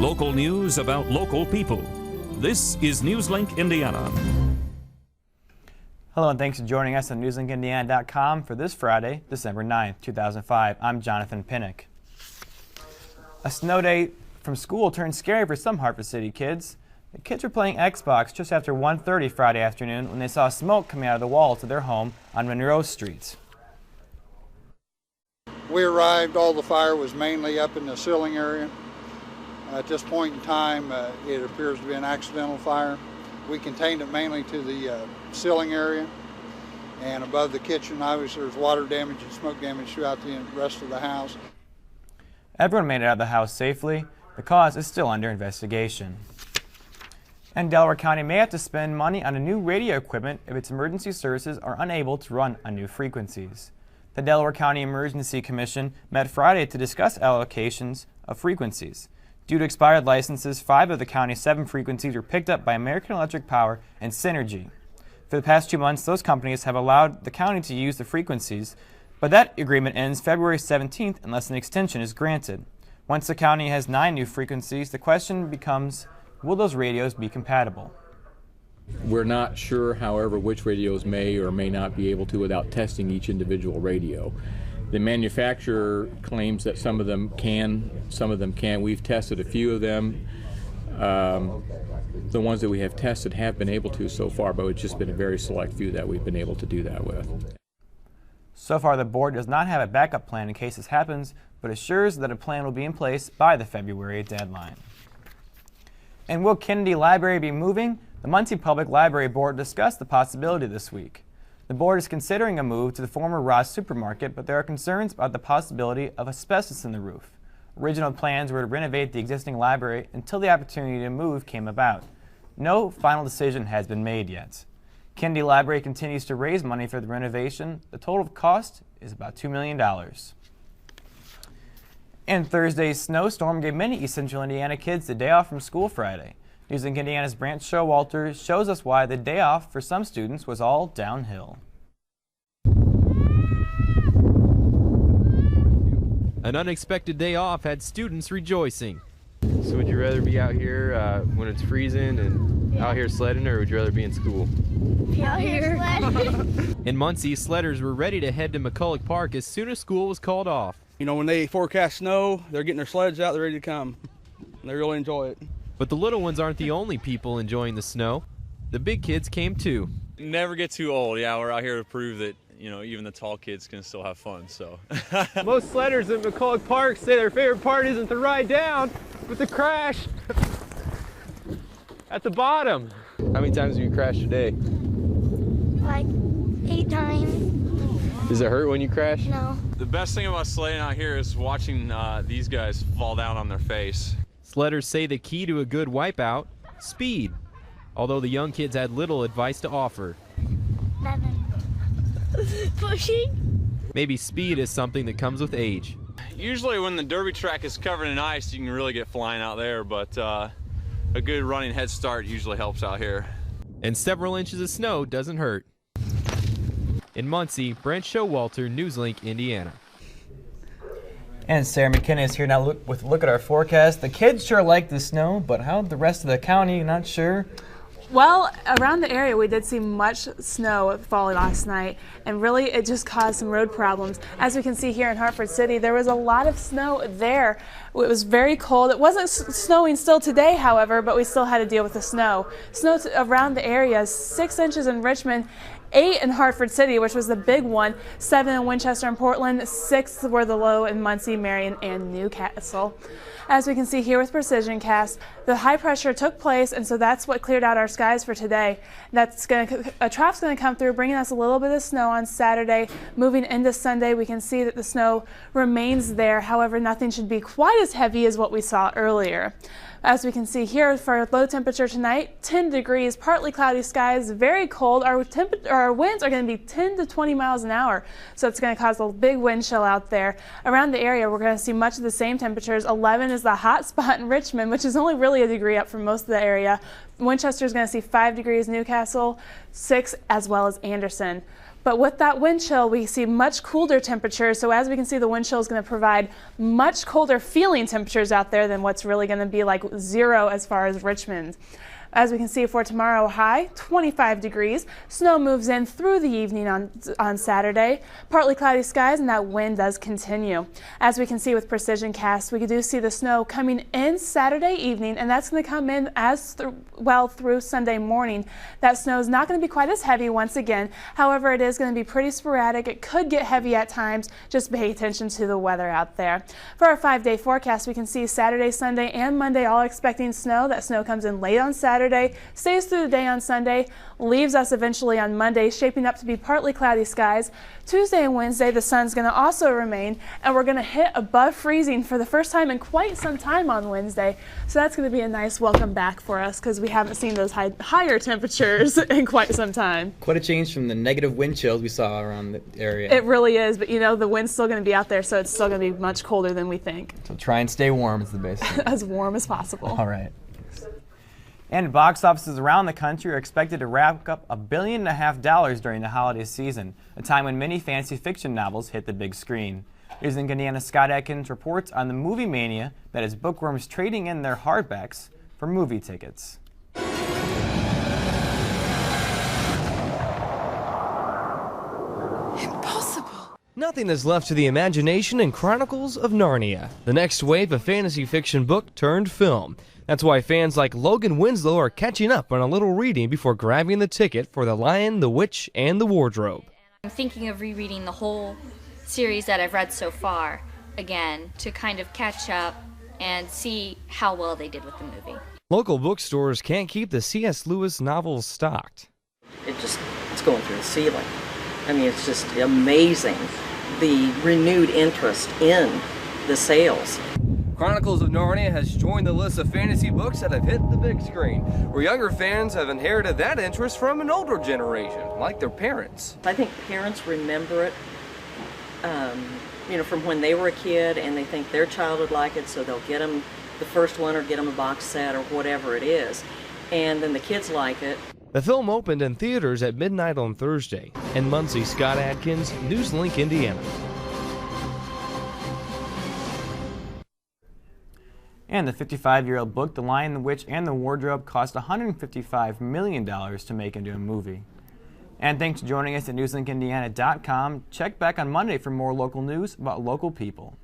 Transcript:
Local news about local people. This is Newslink Indiana. Hello and thanks for joining us on NewslinkIndiana.com for this Friday, December 9th, 2005. I'm Jonathan Pinnock. A snow day from school turned scary for some Hartford City kids. The kids were playing Xbox just after 1:30 Friday afternoon when they saw smoke coming out of the walls of their home on Monroe Street. We arrived, all the fire was mainly up in the ceiling area. At this point in time, it appears to be an accidental fire. We contained it mainly to the ceiling area, and above the kitchen, obviously there's water damage and smoke damage throughout the rest of the house. Everyone made it out of the house safely. The cause is still under investigation. And Delaware County may have to spend money on a new radio equipment if its emergency services are unable to run on new frequencies. The Delaware County Emergency Commission met Friday to discuss allocations of frequencies. Due to expired licenses, 5 of the county's 7 frequencies were picked up by American Electric Power and Synergy. For the past 2 months, those companies have allowed the county to use the frequencies, but that agreement ends February 17th unless an extension is granted. Once the county has 9 new frequencies, the question becomes, will those radios be compatible? We're not sure, however, which radios may or may not be able to without testing each individual radio. The manufacturer claims that some of them can, some of them can't. We've tested a few of them. The ones that we have tested have been able to so far, but it's just been a very select few that we've been able to do that with. So far, the board does not have a backup plan in case this happens, but assures that a plan will be in place by the February deadline. And will Kennedy Library be moving? The Muncie Public Library Board discussed the possibility this week. The board is considering a move to the former Ross supermarket, but there are concerns about the possibility of asbestos in the roof. Original plans were to renovate the existing library until the opportunity to move came about. No final decision has been made yet. Kennedy Library continues to raise money for the renovation. The total cost is about $2 million. And Thursday's snowstorm gave many East Central Indiana kids the day off from school Friday. Newslink Indiana's Branch Showalter shows us why the day off for some students was all downhill. An unexpected day off had students rejoicing. So would you rather be out here when it's freezing and out here sledding, or would you rather be in school? Be out here sledding. In Muncie, sledders were ready to head to McCulloch Park as soon as school was called off. You know, when they forecast snow, they're getting their sleds out, they're ready to come. And they really enjoy it. But the little ones aren't the only people enjoying the snow. The big kids came too. Never get too old. Yeah, we're out here to prove that, you know, even the tall kids can still have fun, so. Most sledders at McCulloch Park say their favorite part isn't the ride down, but the crash at the bottom. How many times have you crashed today? Like 8 times. Does it hurt when you crash? No. The best thing about sledding out here is watching these guys fall down on their face. Sledders say the key to a good wipeout, speed, although the young kids had little advice to offer. Nothing. Pushing. Maybe speed is something that comes with age. Usually when the derby track is covered in ice, you can really get flying out there, but a good running head start usually helps out here. And several inches of snow doesn't hurt. In Muncie, Brent Showalter, Newslink, Indiana. And Sarah McKenna is here now with a look at our forecast. The kids sure like the snow, but how the rest of the county, not sure. Well, around the area we did see much snow falling last night, and really it just caused some road problems. As we can see here in Hartford City, there was a lot of snow there. It was very cold. It wasn't snowing still today, however, but we still had to deal with the snow. Snow around the area, 6 inches in Richmond, 8 in Hartford City, which was the big one, 7 in Winchester and Portland, 6 were the low in Muncie, Marion, and Newcastle. As we can see here with Precision Cast, the high pressure took place, and so that's what cleared out our skies for today. A trought's going to come through, bringing us a little bit of snow on Saturday. Moving into Sunday, we can see that the snow remains there. However, nothing should be quite as heavy as what we saw earlier. As we can see here, for our low temperature tonight, 10 degrees, partly cloudy skies, very cold. Our winds are going to be 10 to 20 miles an hour, so it's going to cause a big wind chill out there. Around the area, we're going to see much of the same temperatures. 11 is the hot spot in Richmond, which is only really a degree up from most of the area. Winchester is going to see 5 degrees, Newcastle 6, as well as Anderson. But with that wind chill, we see much colder temperatures. So as we can see, the wind chill is going to provide much colder feeling temperatures out there than what's really going to be like 0 as far as Richmond. As we can see for tomorrow, high 25 degrees. Snow moves in through the evening on Saturday. Partly cloudy skies, and that wind does continue. As we can see with precision cast, we do see the snow coming in Saturday evening, and that's going to come in well through Sunday morning. That snow is not going to be quite as heavy once again. However, it is going to be pretty sporadic. It could get heavy at times. Just pay attention to the weather out there. For our 5-day forecast, we can see Saturday, Sunday, and Monday all expecting snow. That snow comes in late on Saturday, stays through the day on Sunday, leaves us eventually on Monday, shaping up to be partly cloudy skies. Tuesday and Wednesday, the sun's going to also remain, and we're going to hit above freezing for the first time in quite some time on Wednesday. So that's going to be a nice welcome back for us because we haven't seen those higher temperatures in quite some time. Quite a change from the negative wind chills we saw around the area. It really is, but you know, the wind's still going to be out there, so it's still going to be much colder than we think. So try and stay warm is the best thing. As warm as possible. All right. And box offices around the country are expected to rack up $1.5 billion during the holiday season, a time when many fantasy fiction novels hit the big screen. Newslink Indiana's Scott Atkins reports on the movie mania that is bookworms trading in their hardbacks for movie tickets. Nothing is left to the imagination in Chronicles of Narnia, the next wave of fantasy fiction book turned film. That's why fans like Logan Winslow are catching up on a little reading before grabbing the ticket for The Lion, the Witch, and the Wardrobe. I'm thinking of rereading the whole series that I've read so far again to kind of catch up and see how well they did with the movie. Local bookstores can't keep the C.S. Lewis novels stocked. It's going through the ceiling. I mean, it's just amazing, the renewed interest in the sales. Chronicles of Narnia has joined the list of fantasy books that have hit the big screen, where younger fans have inherited that interest from an older generation, like their parents. I think parents remember it, from when they were a kid, and they think their child would like it, so they'll get them the first one or get them a box set or whatever it is, and then the kids like it. The film opened in theaters at midnight on Thursday. In Muncie, Scott Atkins, Newslink, Indiana. And the 55-year-old book, The Lion, the Witch, and the Wardrobe, cost $155 million to make into a movie. And thanks for joining us at newslinkindiana.com. Check back on Monday for more local news about local people.